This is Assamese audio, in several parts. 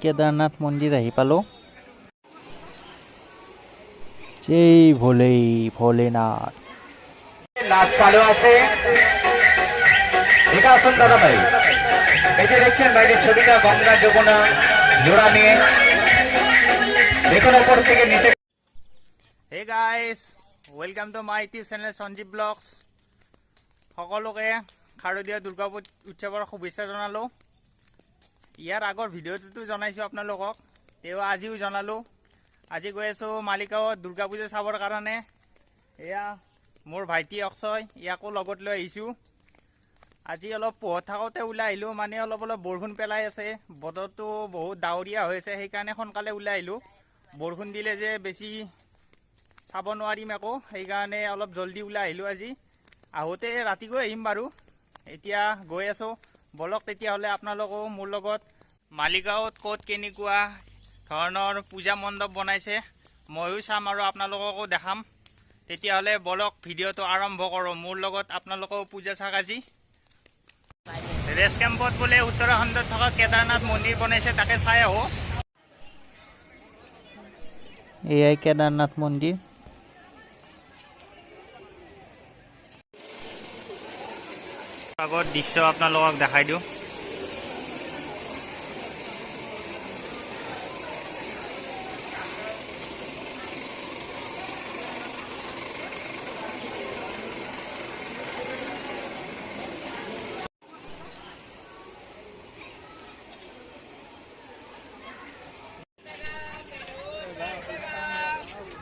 কেদাৰনাথ মন্দিৰ আহি পালোঁ। জয় ভোলে ভোলেনাথ। নাচ চালু আছে। এটা আসুন দাদা ভাই, এই যে দেখছেন বাইরের ছবিটা গঙ্গা যমুনা জোড়া নিয়ে, দেখুন ওপর থেকে নিচে। Hey guys, welcome to my YouTube channel Sanjeev Vlogs. সকলোকে শাৰদীয় দুৰ্গা উৎসৱৰ শুভেচ্ছা জনালোঁ। ইয়াৰ আগৰ ভিডিঅ'টোতো জনাইছোঁ আপোনালোকক, তেওঁ আজিও জনালোঁ। আজি গৈ আছোঁ মালিগাঁৱত দুৰ্গা পূজা চাবৰ কাৰণে। এয়া মোৰ ভাইটি অক্ষয়, ইয়াকো লগত লৈ আহিছোঁ। আজি অলপ পোহৰ থাকোঁতে ওলাই আহিলোঁ, মানে অলপ বৰষুণ পেলাই আছে, বতৰটো বহুত ডাৱৰীয়া হৈ আছে, সেইকাৰণে সোনকালে ওলাই আহিলোঁ। বৰষুণ দিলে যে বেছি চাব নোৱাৰিম আকৌ, সেইকাৰণে অলপ জলদি ওলাই আহিলোঁ। আজি আহোঁতে ৰাতিকৈ আহিম বাৰু। এতিয়া গৈ আছোঁ, বলক তেতিয়াহ'লে আপোনালোকো মোৰ লগত মালিগাঁৱত ক'ত কেনেকুৱা ধৰণৰ পূজা মণ্ডপ বনাইছে ময়ো চাম আৰু আপোনালোককো দেখাম। তেতিয়াহ'লে বলক ভিডিঅ'টো আৰম্ভ কৰোঁ। মোৰ লগত আপোনালোকেও পূজা চাওক। আজি ৰেষ্ট কেম্পত বোলে উত্তৰাখণ্ডত থকা কেদাৰনাথ মন্দিৰ বনাইছে, তাকে চাই আহোঁ। এয়াই কেদাৰনাথ মন্দিৰ। আগত দৃশ্য আপোনালোকক দেখাই দিওঁ।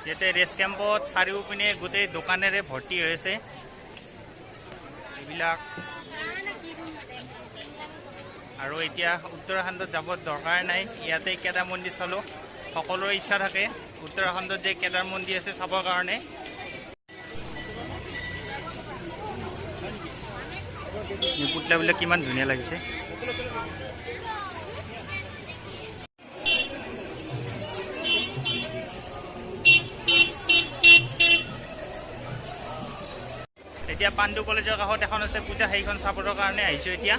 ইয়াতে ৰেষ্ট কেম্পত চাৰিওপিনে গোটেই দোকানেৰে ভৰ্তি হৈ আছে। এইবিলাক আৰু এতিয়া উত্তৰাখণ্ডত যাব দৰকাৰ নাই, ইয়াতে কেদাৰ মন্দিৰ চালোঁ। সকলোৰে ইচ্ছা থাকে উত্তৰাখণ্ডত যে কেদাৰ মন্দিৰ আছে চাবৰ কাৰণে। এই পুতলাবিলাক কিমান ধুনীয়া লাগিছে। এতিয়া পাণ্ডু কলেজৰ কাষত এখন আছে পূজা, সেইখন চাবৰ কাৰণে আহিছোঁ। এতিয়া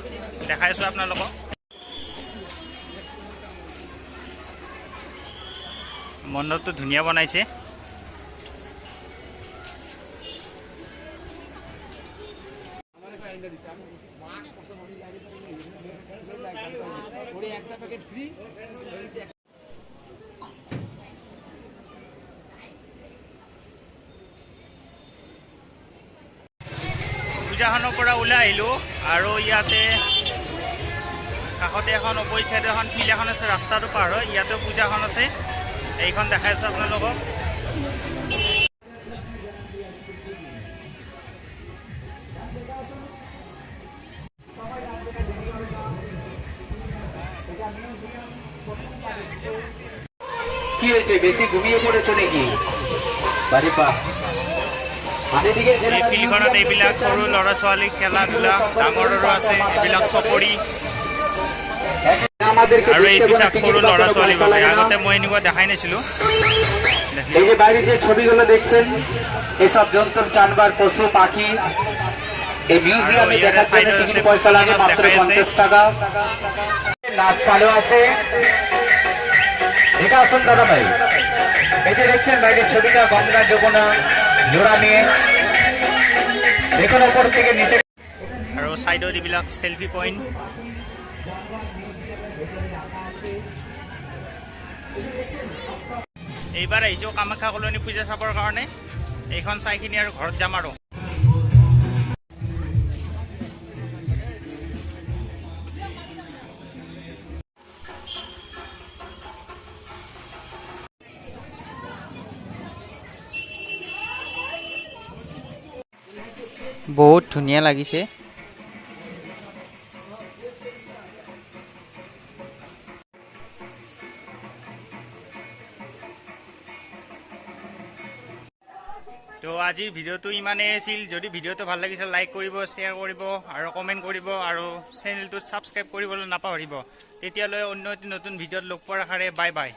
দেখাই আছোঁ আপোনালোকক। মণ্ডপটো ধুনীয়া বনাইছে। পূজাখনৰ পৰা ওলাই আহিলোঁ আৰু ইয়াতে কাষতে এখন অপজিট চাইডে এখন ফিল্ড এখন আছে, ৰাস্তাটো পাৰ হয় ইয়াতে পূজাখন আছে, এইখন দেখাই আছোঁ আপোনালোকক। কি হয়েছে, বেশি ঘুমিয়ে পড়েছো নাকি? বাড়ি পা এই ফিল্ডখনত এইবিলাক সৰু ল'ৰা ছোৱালী খেলা ধূলা, ডাঙৰৰো আছে, এইবিলাক চকৰি আৰু এইটো চাওক সৰু ল'ৰা ছোৱালী বাবে। আগতে মই এনেকুৱা দেখাই নাছিলোঁ। এই যে বাইরে যে ছবিগুলো দেখছেন, এসব জন্তু জানবার পশু পাখি এই মিউজিয়ামে দেখার জন্য টিকিট পয়সা লাগে মাত্র 50 টাকা। নাচ চালু আছে। এটা আসুন দাদা ভাই, এই যে দেখছেন বাইরের ছবিটা গঙ্গা যমুনা জোড়া নিয়ে, দেখুন ওপর থেকে নিচে। আৰু চাইডত এইবিলাক চেলফি পইণ্ট। এইবাৰ আহিছোঁ কামাখ্যা কলনী পূজা চাবৰ কাৰণে। এইখন চাইখিনি আৰু ঘৰত যাম আৰু। বহুত ধুনীয়া লাগিছে। তো আজিৰ ভিডিঅ'টো ইমানেই আছিল। যদি ভিডিঅ'টো ভাল লাগিছে লাইক কৰিব, শ্বেয়াৰ কৰিব আৰু কমেণ্ট কৰিব আৰু চেনেলটোত ছাবস্ক্ৰাইব কৰিবলৈ নাপাহৰিব। তেতিয়ালৈ অন্য এটি নতুন ভিডিঅ'ত লগ পোৱাৰ আশাৰে বাই বাই।